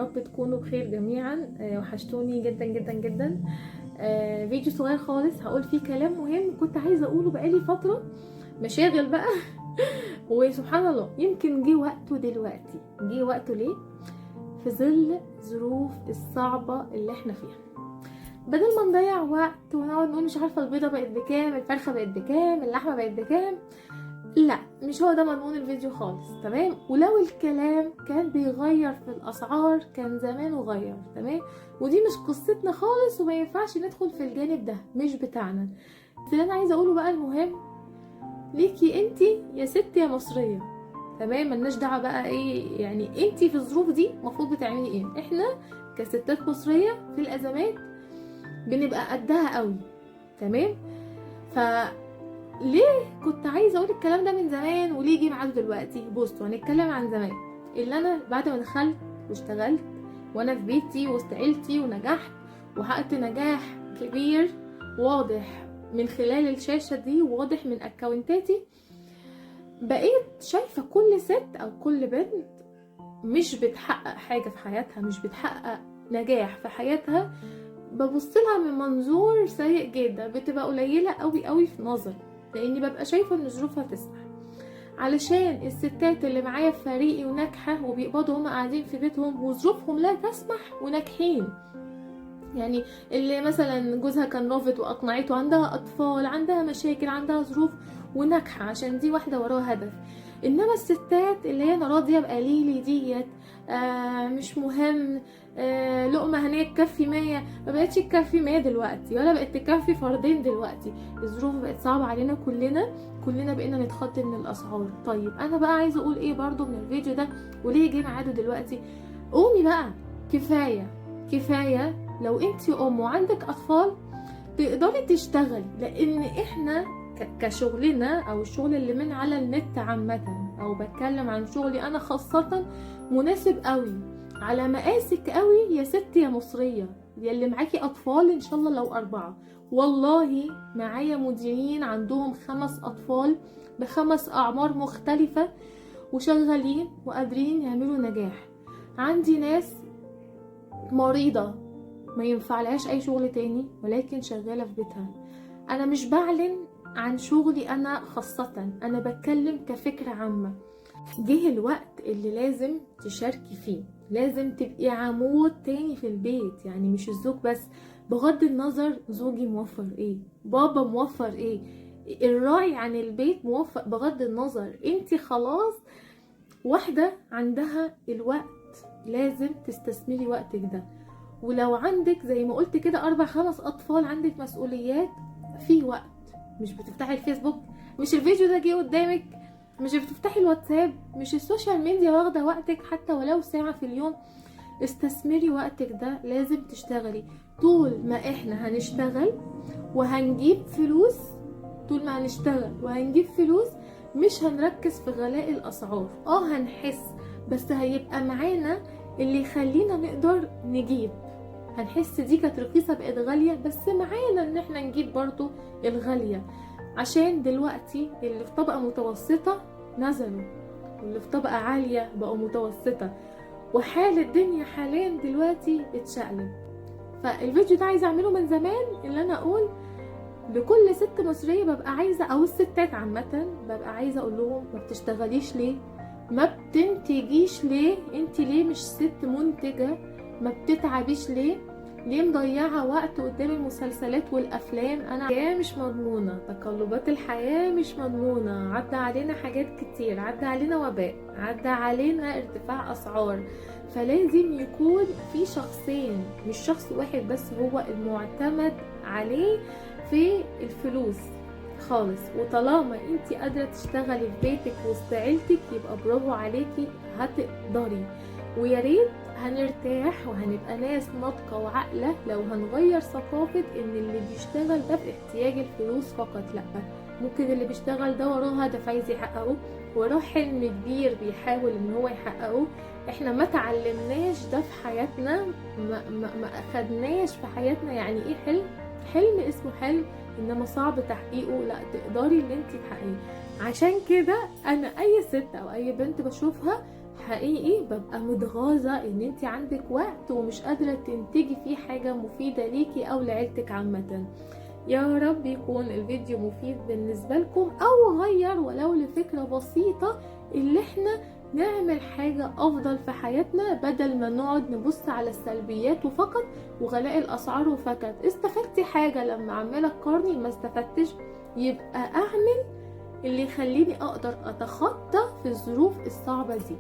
رب تكونوا بخير جميعا. وحشتوني جدا جدا جدا. فيديو صغير خالص هقول فيه كلام مهم كنت عايزه اقوله بقالي فتره، مشاغل بقى. وسبحان الله يمكن جه وقته دلوقتي. جه وقته ليه؟ في ظل الظروف الصعبه اللي احنا فيها، بدل ما نضيع وقت ونقعد نقول مش عارفه البيضه بقت بكام، الفرخه بقت بكام، اللحمه بقت بكام. لا، مش هو ده مضمون الفيديو خالص، تمام؟ ولو الكلام كان بيغير في الاسعار كان زمانه غير، تمام؟ ودي مش قصتنا خالص وما ينفعش ندخل في الجانب ده، مش بتاعنا. اللي انا عايزه اقوله بقى المهم ليكي انتي يا ست يا مصريه، تمام؟ ملناش دعوه بقى ايه يعني انتي في الظروف دي المفروض بتعملي ايه. احنا كستات مصريه في الازمات بنبقى قدها قوي، تمام؟ ليه كنت عايزه اقول الكلام ده من زمان وليه جه ميعاده دلوقتي؟ بصوا، هنتكلم عن زمان اللي انا بعد ما دخلت واشتغلت وانا في بيتي وسط عيلتي ونجحت وحققت نجاح كبير واضح من خلال الشاشه دي، واضح من اكونتاتي. بقيت شايفه كل ست او كل بنت مش بتحقق حاجه في حياتها، مش بتحقق نجاح في حياتها، ببص لها من منظور سيء جدا، بتبقى قليله قوي قوي في نظري، لاني ببقى شايفه ان ظروفها تسمح. علشان الستات اللي معايا في فريقي وناجحه وبيقبضوا هما قاعدين في بيتهم وظروفهم لا تسمح وناجحين، يعني اللي مثلا جوزها كان رافض واقنعته، عندها اطفال، عندها مشاكل، عندها ظروف وناجحه عشان دي واحده وراها هدف. انما الستات اللي هي انا راضيه بقليلي ديت، مش مهم، لقمه هنيه تكفي 100، ما بقتش تكفي 100 دلوقتي ولا بقت تكفي فردين دلوقتي. الظروف بقت صعبه علينا كلنا بقينا نتخض من الاسعار. طيب انا بقى عايزه اقول ايه برضو من الفيديو ده وليه جه ميعاده دلوقتي؟ قومي بقى، كفايه لو انتي ام وعندك اطفال تقدري تشتغلي، لان احنا كشغلنا او الشغل اللي من على النت عامه، او بتكلم عن شغلي انا خاصه، مناسب قوي على مقاسك قوي يا ست يا مصريه، يا اللي معاكي اطفال ان شاء الله لو 4. والله معايا مديرين عندهم 5 اطفال ب5 اعمار مختلفه وشغالين وقادرين يعملوا نجاح. عندي ناس مريضه ما ينفعلهاش اي شغل تاني ولكن شغاله في بيتها. انا مش بعلن عن شغلي انا خاصه، انا بتكلم كفكره عامه. جه الوقت اللي لازم تشاركي فيه، لازم تبقي عمود تاني في البيت، يعني مش الزوج بس، بغض النظر زوجي موفر ايه، بابا موفر ايه، الراعي عن البيت موفر، بغض النظر انتي خلاص واحده عندها الوقت، لازم تستثمري وقتك ده. ولو عندك زي ما قلت كده 4-5 اطفال، عندك مسؤوليات، في وقت مش بتفتحي الفيسبوك، مش الفيديو ده جه قدامك، مش بتفتحي الواتساب، مش السوشيال ميديا واخده وقتك حتى ولو ساعه في اليوم. استثمري وقتك ده، لازم تشتغلي. طول ما احنا هنشتغل وهنجيب فلوس، طول ما هنشتغل وهنجيب فلوس مش هنركز في غلاء الاسعار. هنحس، بس هيبقى معانا اللي يخلينا نقدر نجيب. هنحس دي كانت رخيصة بقت غالية، بس معانا ان احنا نجيب برضو الغالية، عشان دلوقتي اللي في طبقة متوسطة نزلوا واللي في طبقة عالية بقوا متوسطة، وحال الدنيا حاليا دلوقتي اتشقلب. فالفيديو ده عايزة اعمله من زمان، اللي انا اقول لكل ست مصرية ببقى عايزة، او الستات عامة ببقى عايزة اقول لهم ما بتشتغليش ليه؟ ما بتنتجيش ليه؟ انت ليه مش ست منتجة؟ ما بتتعبيش ليه؟ ليه مضيعة وقت قدام المسلسلات والافلام؟ الحياة مش مضمونة، تقلبات الحياة مش مضمونة، عدى علينا حاجات كتير، عدى علينا وباء، عدى علينا ارتفاع اسعار، فلازم يكون في شخصين، مش شخص واحد بس هو المعتمد عليه في الفلوس خالص. وطالما انت قادرة تشتغلي في بيتك وسط عيلتك يبقى برافو عليكي، هتقدري. ويا ريت هنرتاح وهنبقى ناس ناضجة وعاقلة لو هنغير ثقافة ان اللي بيشتغل ده في احتياج الفلوس فقط. لا، ممكن اللي بيشتغل ده وراه هدف عايز يحققه، وراه حلم كبير بيحاول ان هو يحققه. احنا ما تعلمناش ده في حياتنا، ما اخدناش في حياتنا يعني ايه حلم اسمه حلم، انما صعب تحقيقه. لا، تقدري اللي انت تحققيه. عشان كده انا اي ست او اي بنت بشوفها حقيقي ببقى متغاظة ان انت عندك وقت ومش قادرة تنتجي فيه حاجة مفيدة ليكي او لعيلتك عامة. يا رب يكون الفيديو مفيد بالنسبة لكم او غير ولو لفكرة بسيطة اللي احنا نعمل حاجة افضل في حياتنا، بدل ما نقعد نبص على السلبيات وفقط وغلاء الاسعار وفقط. استفدتي حاجة لما عمالة تقارني؟ ما استفدتش. يبقى اعمل اللي يخليني اقدر اتخطى في الظروف الصعبة دي.